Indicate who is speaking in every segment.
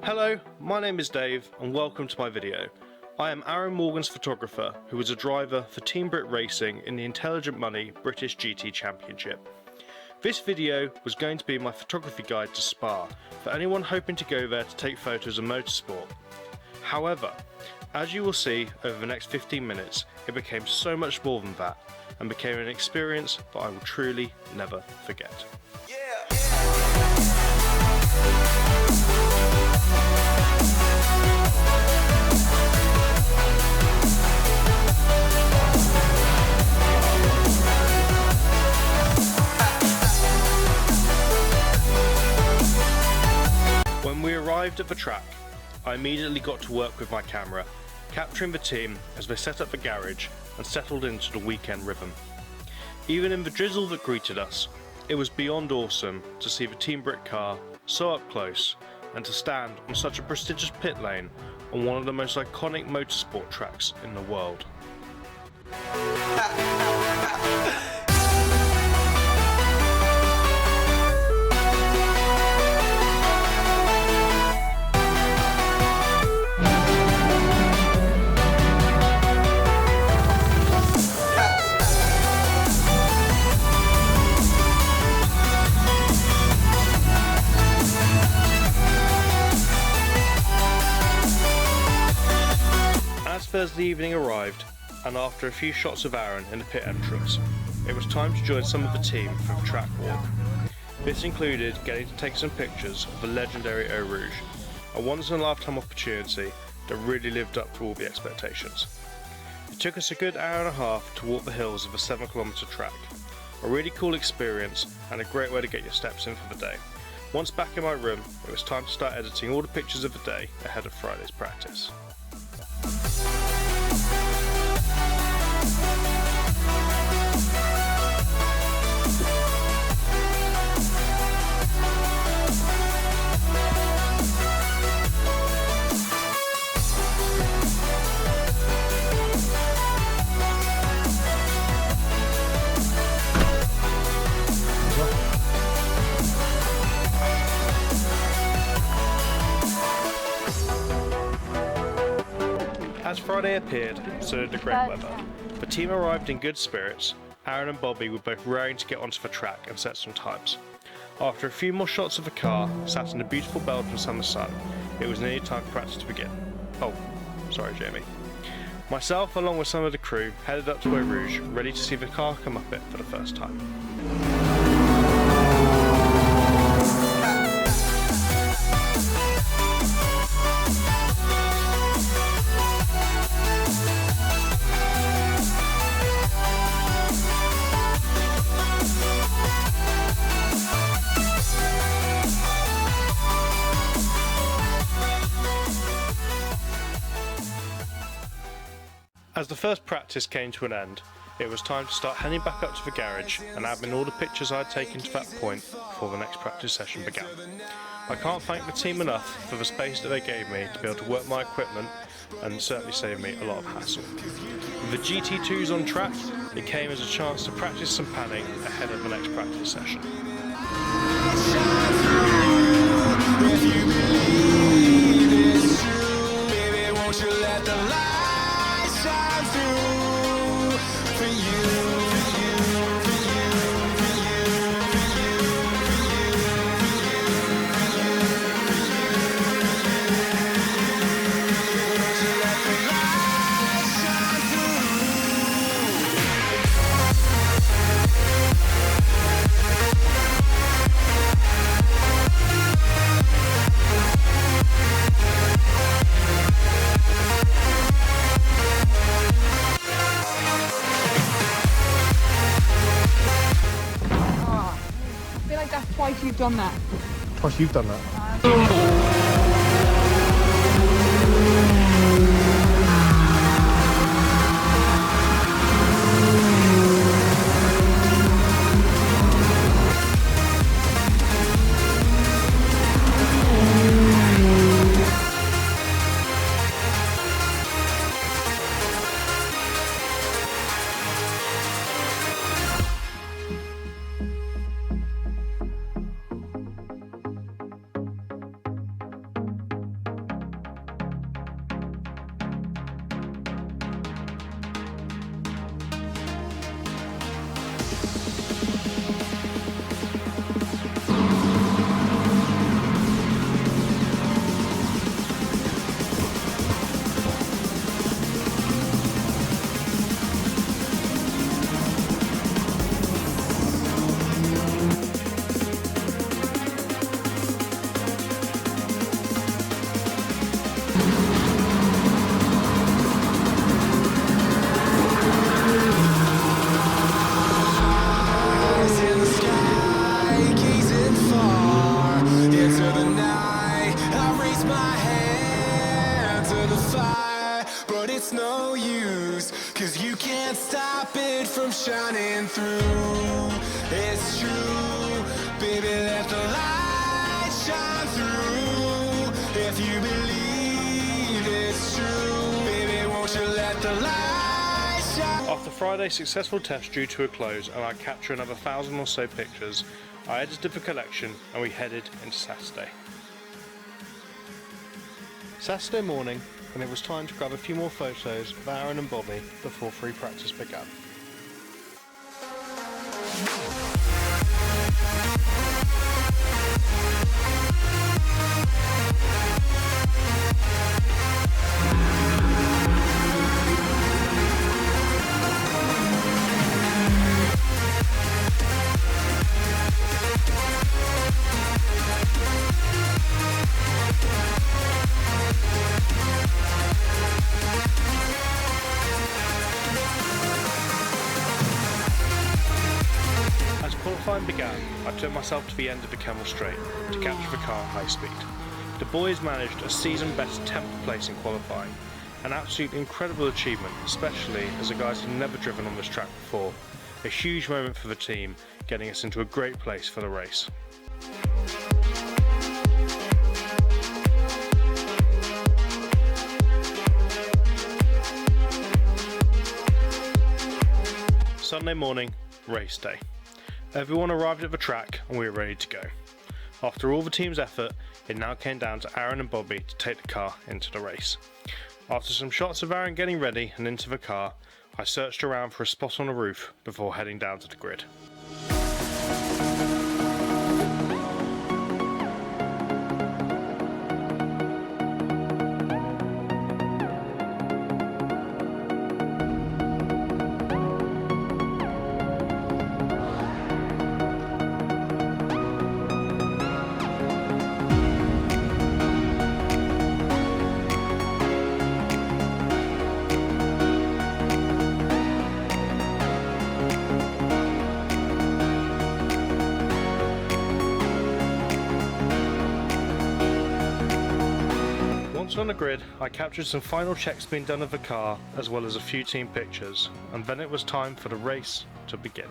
Speaker 1: Hello, my name is Dave and welcome to my video. I am Aaron Morgan's photographer who is a driver for Team BRIT Racing in the Intelligent Money British GT Championship. This video was going to be my photography guide to Spa for anyone hoping to go there to take photos of motorsport. However, as you will see over the next 15 minutes, it became so much more than that and became an experience that I will truly never forget. When we arrived at the track, I immediately got to work with my camera, capturing the team as they set up the garage and settled into the weekend rhythm. Even in the drizzle that greeted us, it was beyond awesome to see the Team BRIT car so up close and to stand on such a prestigious pit lane on one of the most iconic motorsport tracks in the world. Thursday evening arrived, and after a few shots of Aaron in the pit entrance, it was time to join some of the team for the track walk. This included getting to take some pictures of the legendary Eau Rouge, a once-in-a-lifetime opportunity that really lived up to all the expectations. It took us a good hour and a half to walk the hills of a 7-kilometre track, a really cool experience and a great way to get your steps in for the day. Once back in my room, it was time to start editing all the pictures of the day ahead of Friday's practice. As Friday appeared, so did the great weather. The team arrived in good spirits. Aaron and Bobby were both raring to get onto the track and set some times. After a few more shots of the car, sat in the beautiful Belgian summer sun, it was nearly time for practice to begin. Oh, sorry Jamie. Myself, along with some of the crew, headed up to Eau Rouge, ready to see the car come up it for the first time. As the first practice came to an end, it was time to start heading back up to the garage and admin all the pictures I had taken to that point before the next practice session began. I can't thank the team enough for the space that they gave me to be able to work my equipment and certainly saved me a lot of hassle. With the GT2s on track, it came as a chance to practice some panning ahead of the next practice session.
Speaker 2: Twice you've done that.
Speaker 3: Twice you've done that?
Speaker 2: but it's no use, 'cause you can't stop it from shining through. It's true, baby, let the light shine through. If you believe it's true, baby, won't you let the light shine.
Speaker 1: After Friday's successful test drew to a close and I captured another 1,000 or so pictures, I edited the collection and we headed into Saturday. Saturday morning, and it was time to grab a few more photos of Aaron and Bobby before free practice began. Qualifying began, I took myself to the end of the Kemmel Straight to capture the car at high speed. The boys managed a season best 10th place in qualifying, an absolutely incredible achievement, especially as the guys had never driven on this track before. A huge moment for the team, getting us into a great place for the race. Sunday morning, race day. Everyone arrived at the track and we were ready to go. After all the team's effort, it now came down to Aaron and Bobby to take the car into the race. After some shots of Aaron getting ready and into the car, I searched around for a spot on the roof before heading down to the grid. Once on the grid, I captured some final checks being done of the car, as well as a few team pictures, and then it was time for the race to begin.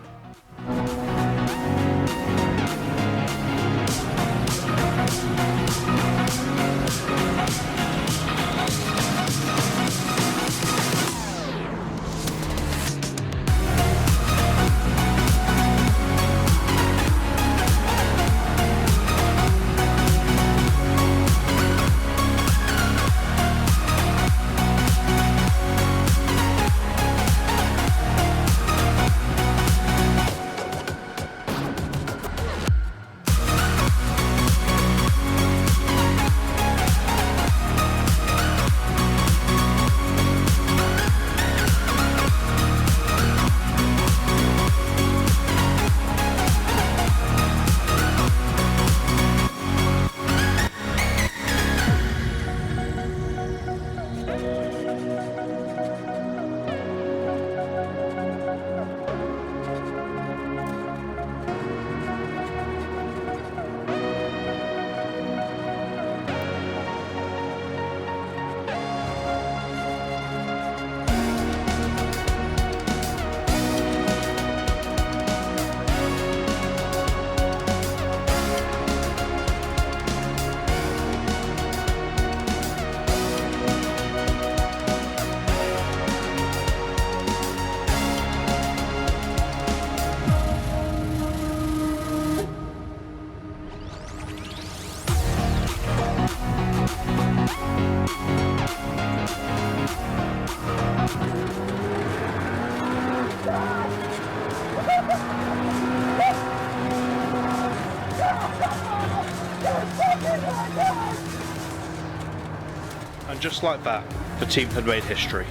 Speaker 1: And just like that, the team had made history.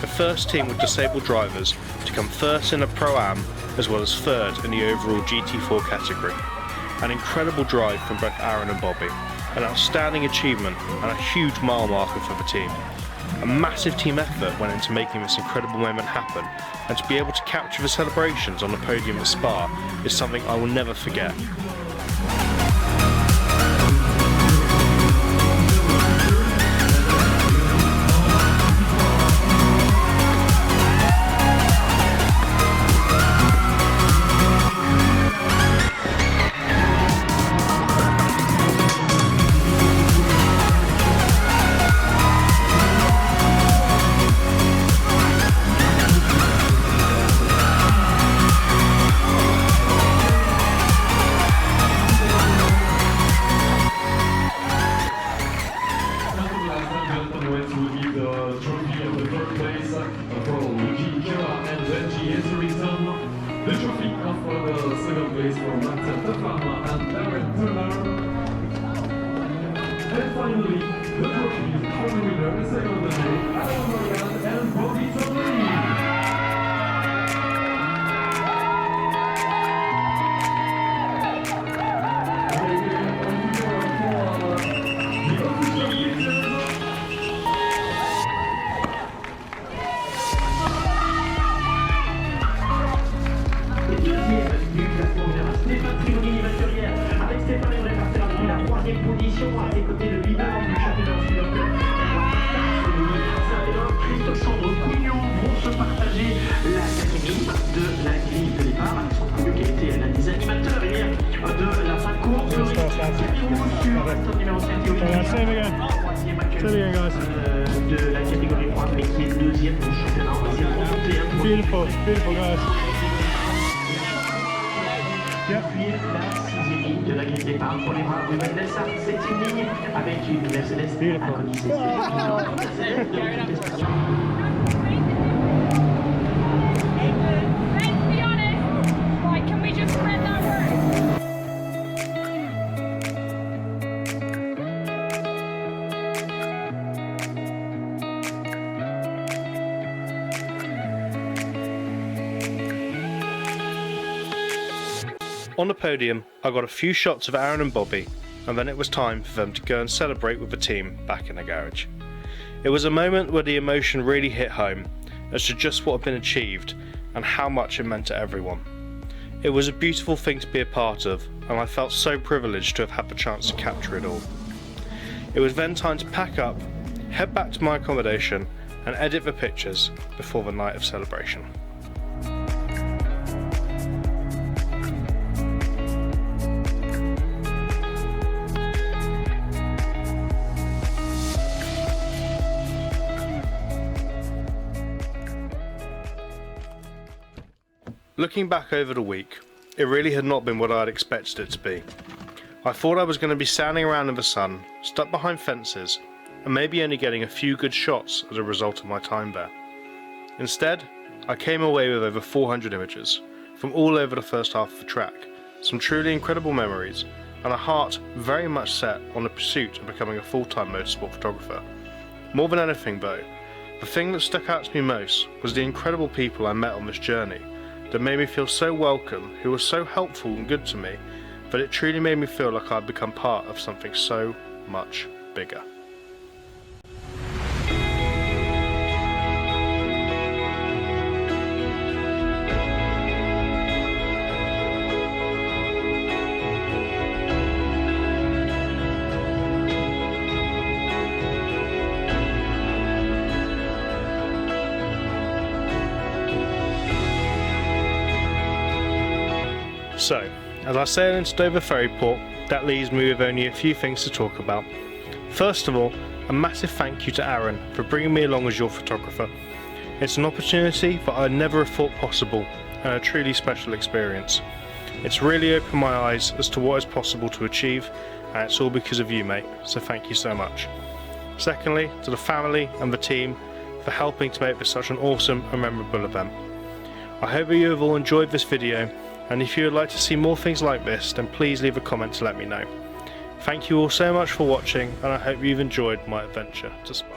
Speaker 1: The first team with disabled drivers to come first in a Pro-Am, as well as third in the overall GT4 category. An incredible drive from both Aaron and Bobby, an outstanding achievement and a huge mile marker for the team. A massive team effort went into making this incredible moment happen, and to be able to capture the celebrations on the podium at Spa is something I will never forget.
Speaker 4: finally, the trophies for the winner, second of the day, Aaron Morgan and Bobby Tomlin.
Speaker 5: Position à ses côtés le leader du championnat sud-africain. Alexandre Cougnon vont se partager la quatrième de la grille de départ. Alexandre Cougnon qui a été l'un des animateurs hier de la fin de course. Sur numéro 7 troisième actuellement de la catégorie 3 mais qui est deuxième au championnat. C'est remonté.
Speaker 3: Beautiful, beautiful guys. Yep.
Speaker 5: Puis la sixième ligne de la grille de départ pour les bras de Vanessa. Septième ligne avec une Mercedes agonisée.
Speaker 1: On the podium, I got a few shots of Aaron and Bobby, and then it was time for them to go and celebrate with the team back in the garage. It was a moment where the emotion really hit home as to just what had been achieved and how much it meant to everyone. It was a beautiful thing to be a part of, and I felt so privileged to have had the chance to capture it all. It was then time to pack up, head back to my accommodation and edit the pictures before the night of celebration. Looking back over the week, it really had not been what I had expected it to be. I thought I was going to be standing around in the sun, stuck behind fences, and maybe only getting a few good shots as a result of my time there. Instead, I came away with over 400 images, from all over the first half of the track, some truly incredible memories, and a heart very much set on the pursuit of becoming a full-time motorsport photographer. More than anything though, the thing that stuck out to me most was the incredible people I met on this journey, that made me feel so welcome, who were so helpful and good to me, that it truly made me feel like I'd become part of something so much bigger. So, as I sail into Dover Ferry Port, that leaves me with only a few things to talk about. First of all, a massive thank you to Aaron for bringing me along as your photographer. It's an opportunity that I never have thought possible and a truly special experience. It's really opened my eyes as to what is possible to achieve, and it's all because of you, mate, so thank you so much. Secondly, to the family and the team for helping to make this such an awesome and memorable event. I hope that you have all enjoyed this video, and if you would like to see more things like this, then please leave a comment to let me know. Thank you all so much for watching, and I hope you've enjoyed my adventure to Spa.